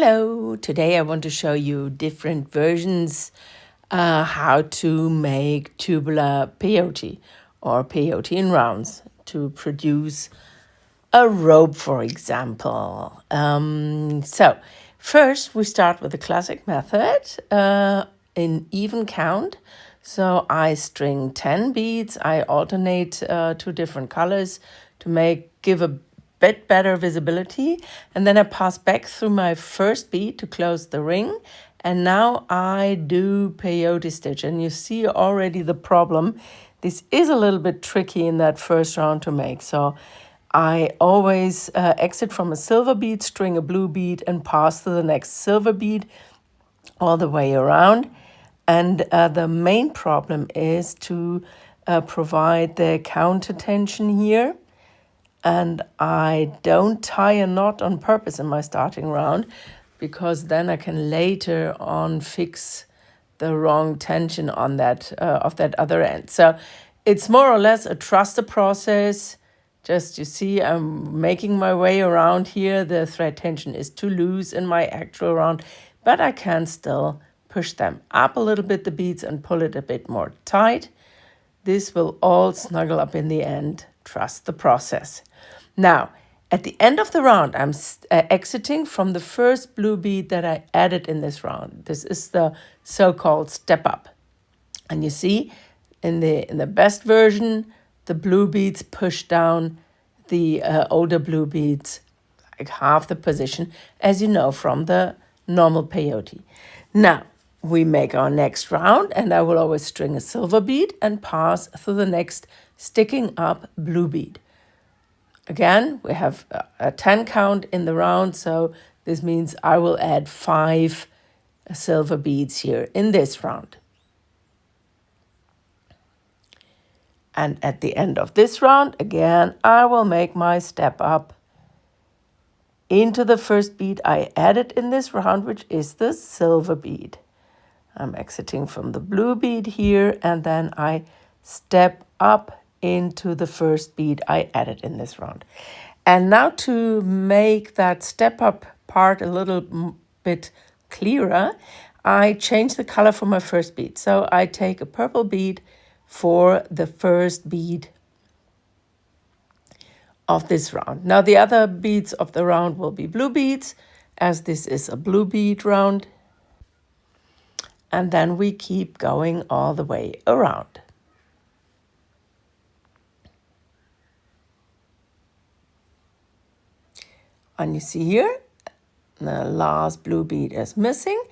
Hello, today I want to show you different versions how to make tubular peyote or peyote in rounds to produce a rope, for example. So first we start with the classic method in even count. So I string 10 beads, I alternate two different colors to give a bit better visibility, and then I pass back through my first bead to close the ring, and now I do peyote stitch. And you see already the problem. This is a little bit tricky in that first round to make, so I always exit from a silver bead, string a blue bead, and pass to the next silver bead all the way around. And the main problem is to provide the counter tension here. And I don't tie a knot on purpose in my starting round, because then I can later on fix the wrong tension on that of that other end. So it's more or less a trust the process. Just, you see, I'm making my way around here. The thread tension is too loose in my actual round, but I can still push them up a little bit, the beads, and pull it a bit more tight. This will all snuggle up in the end. Trust the process. Now, at the end of the round, I'm exiting from the first blue bead that I added in this round. This is the so-called step up. And you see, in the best version, the blue beads push down the older blue beads like half the position, as you know from the normal peyote. Now, we make our next round, and I will always string a silver bead and pass through the next sticking up blue bead. Again, we have a 10 count in the round, so this means I will add 5 silver beads here in this round. And at the end of this round, again, I will make my step up into the first bead I added in this round, which is the silver bead. I'm exiting from the blue bead here, and then I step up into the first bead I added in this round. And now to make that step up part a little bit clearer, I change the color for my first bead. So I take a purple bead for the first bead of this round. Now the other beads of the round will be blue beads, as this is a blue bead round. And then we keep going all the way around. And you see here, the last blue bead is missing.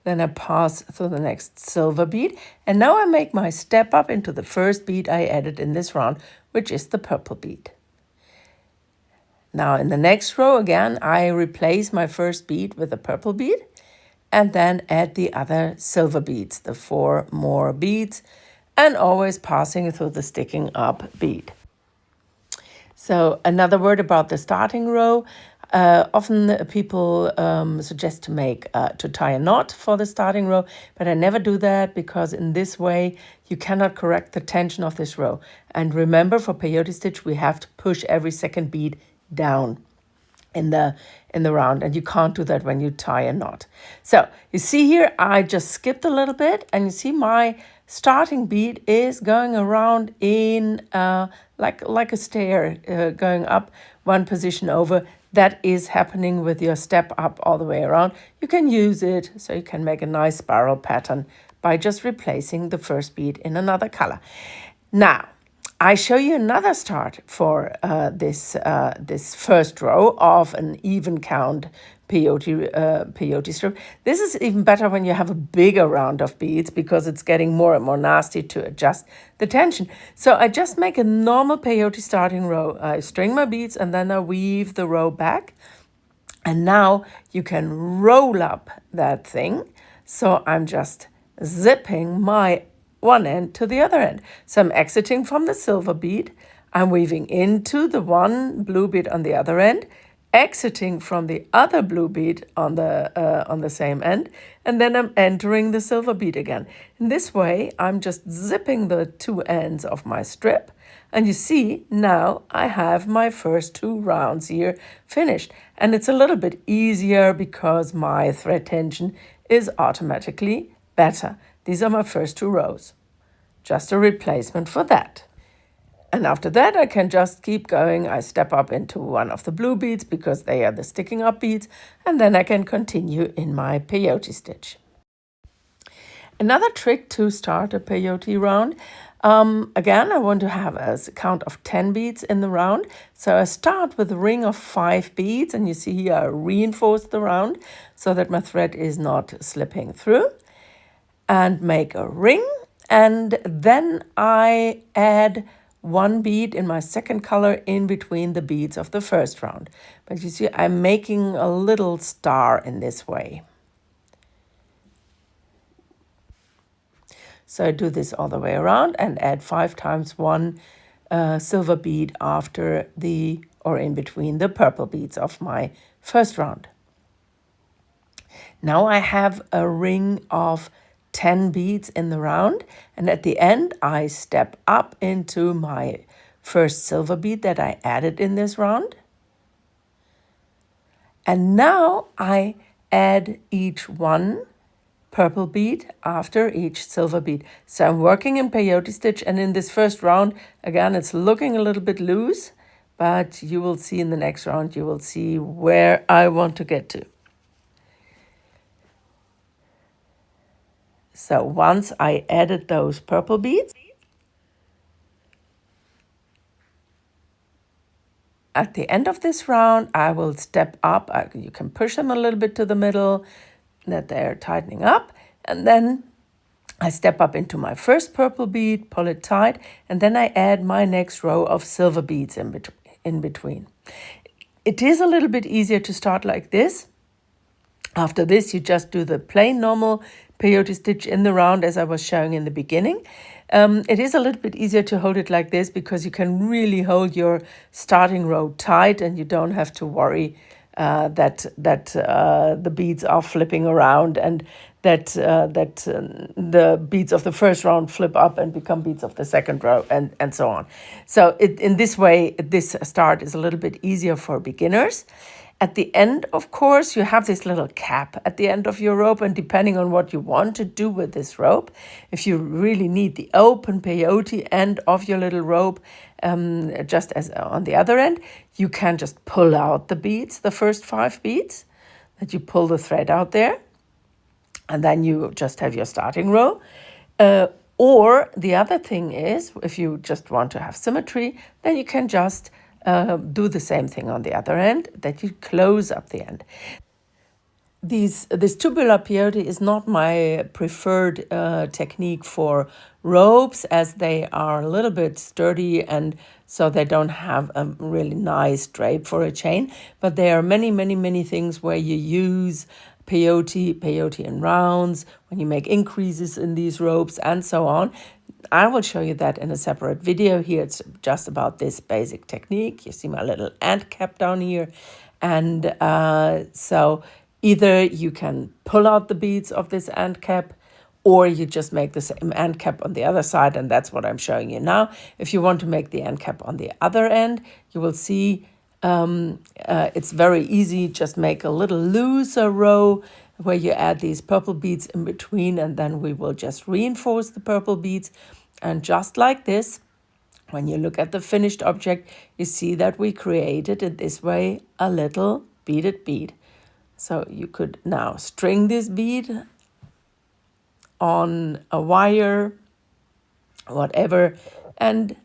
Then I pass through the next silver bead. And now I make my step up into the first bead I added in this round, which is the purple bead. Now in the next row, again, I replace my first bead with a purple bead, and then add the other silver beads, the 4 more beads, and always passing through the sticking up bead. So another word about the starting row. Often people suggest to tie a knot for the starting row, but I never do that, because in this way you cannot correct the tension of this row. And remember, for peyote stitch, we have to push every second bead down in the round, and you can't do that when you tie a knot. So you see here, I just skipped a little bit, and you see my starting bead is going around in like a stair, going up one position over. That is happening with your step up all the way around. You can use it so you can make a nice spiral pattern by just replacing the first bead in another color. Now, I show you another start for this first row of an even count peyote strip. This is even better when you have a bigger round of beads, because it's getting more and more nasty to adjust the tension. So I just make a normal peyote starting row. I string my beads, and then I weave the row back. And now you can roll up that thing. So I'm just zipping my one end to the other end. So I'm exiting from the silver bead. I'm weaving into the one blue bead on the other end, exiting from the other blue bead on the same end, and then I'm entering the silver bead again. In this way, I'm just zipping the two ends of my strip, and you see now I have my first 2 rounds here finished, and it's a little bit easier because my thread tension is automatically better. These are my first 2 rows, just a replacement for that. And after that, I can just keep going. I step up into one of the blue beads because they are the sticking up beads, and then I can continue in my peyote stitch. Another trick to start a peyote round, again, I want to have a count of 10 beads in the round. So I start with a ring of 5 beads, and you see here I reinforce the round so that my thread is not slipping through, and make a ring. And then I add 1 bead in my second color in between the beads of the first round. But you see, I'm making a little star in this way. So I do this all the way around and add 5 times 1 silver bead after or in between the purple beads of my first round. Now I have a ring of 10 beads in the round, and at the end I step up into my first silver bead that I added in this round. And now I add each 1 purple bead after each silver bead. So I'm working in peyote stitch, and in this first round, again, it's looking a little bit loose, but you will see in the next round, you will see where I want to get to. So once I added those purple beads, at the end of this round, I will step up. You can push them a little bit to the middle, that they're tightening up. And then I step up into my first purple bead, pull it tight, and then I add my next row of silver beads in between. It is a little bit easier to start like this. After this, you just do the plain normal peyote stitch in the round as I was showing in the beginning. It is a little bit easier to hold it like this because you can really hold your starting row tight and you don't have to worry that the beads are flipping around and that the beads of the first round flip up and become beads of the second row and so on. So in this way, this start is a little bit easier for beginners. At the end, of course, you have this little cap at the end of your rope, and depending on what you want to do with this rope, if you really need the open peyote end of your little rope, just as on the other end, you can just pull out the beads, the first 5 beads, that you pull the thread out there, and then you just have your starting row. Or the other thing is, if you just want to have symmetry, then you can just do the same thing on the other end, that you close up the end. This tubular peyote is not my preferred technique for ropes, as they are a little bit sturdy and so they don't have a really nice drape for a chain. But there are many things where you use peyote in rounds, when you make increases in these ropes and so on. I will show you that in a separate video. Here it's just about this basic technique. You see my little end cap down here. And so either you can pull out the beads of this end cap, or you just make the same end cap on the other side, and that's what I'm showing you now. If you want to make the end cap on the other end, you will see it's very easy. Just make a little looser row where you add these purple beads in between, and then we will just reinforce the purple beads. And just like this, when you look at the finished object, you see that we created in this way a little beaded bead. So you could now string this bead on a wire, whatever, and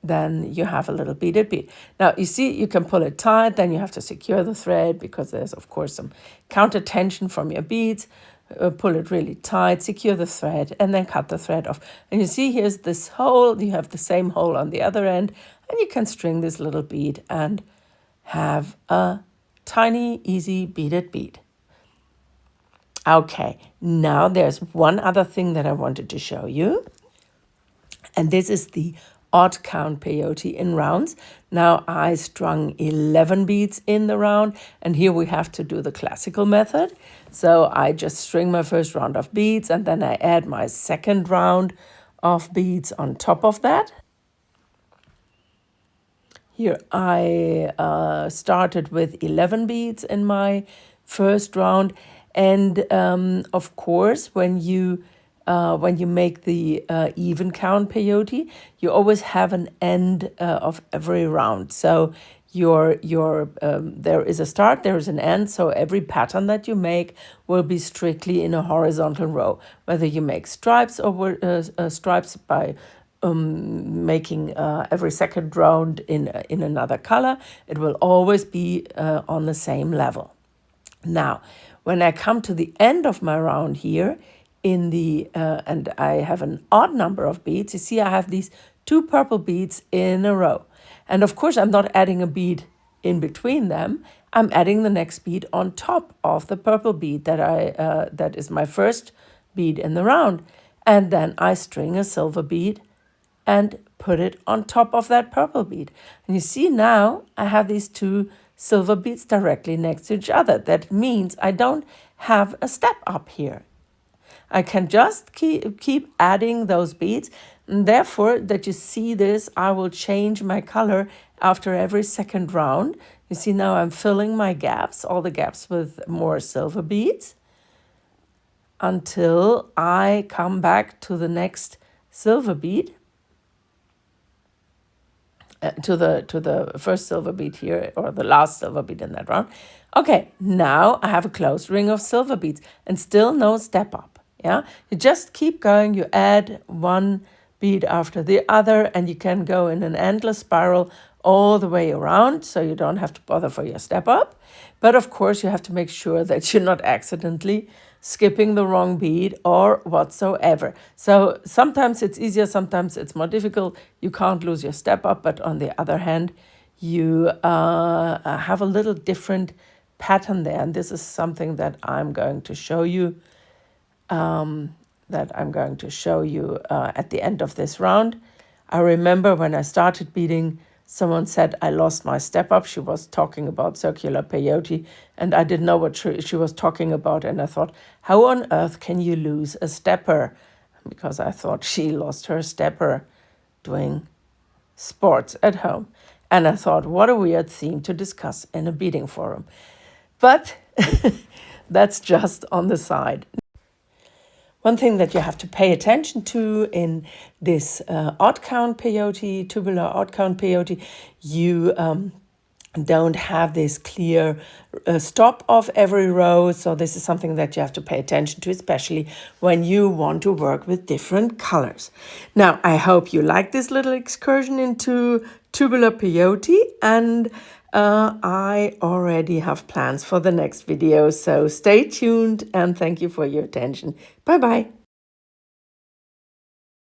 then you have a little beaded bead. Now, you see, you can pull it tight, then you have to secure the thread because there's, of course, some counter tension from your beads. Pull it really tight, secure the thread, and then cut the thread off. And you see, here's this hole. You have the same hole on the other end, and you can string this little bead and have a tiny, easy beaded bead. Okay, now there's one other thing that I wanted to show you, and this is the odd count peyote in rounds. Now I strung 11 beads in the round, and here we have to do the classical method. So I just string my first round of beads, and then I add my second round of beads on top of that. Here I started with 11 beads in my first round, and of course when you make the even count peyote, you always have an end of every round. So there is a start, there is an end. So every pattern that you make will be strictly in a horizontal row. Whether you make stripes or stripes by making every second round in another color, it will always be on the same level. Now, when I come to the end of my round here, and I have an odd number of beads, you see I have these 2 purple beads in a row. And of course, I'm not adding a bead in between them. I'm adding the next bead on top of the purple bead that is my first bead in the round. And then I string a silver bead and put it on top of that purple bead. And you see now I have these 2 silver beads directly next to each other. That means I don't have a step up here. I can just keep adding those beads. And therefore, that you see this, I will change my color after every second round. You see now I'm filling my gaps, all the gaps with more silver beads, until I come back to the next silver bead. To the first silver bead here, or the last silver bead in that round. Okay, now I have a closed ring of silver beads and still no step up. Yeah, you just keep going. You add one bead after the other, and you can go in an endless spiral all the way around, so you don't have to bother for your step up. But of course, you have to make sure that you're not accidentally skipping the wrong bead or whatsoever. So sometimes it's easier, sometimes it's more difficult. You can't lose your step up, but on the other hand, you have a little different pattern there. And this is something that I'm going to show you. At the end of this round. I remember when I started beading, someone said I lost my step up. She was talking about circular peyote, and I didn't know what she was talking about. And I thought, how on earth can you lose a stepper? Because I thought she lost her stepper doing sports at home. And I thought, what a weird theme to discuss in a beading forum. But that's just on the side. One thing that you have to pay attention to in this odd count peyote, tubular odd count peyote, you don't have this clear stop of every row. So this is something that you have to pay attention to, especially when you want to work with different colors. Now, I hope you like this little excursion into tubular peyote, and I already have plans for the next video. So stay tuned, and thank you for your attention. Bye-bye.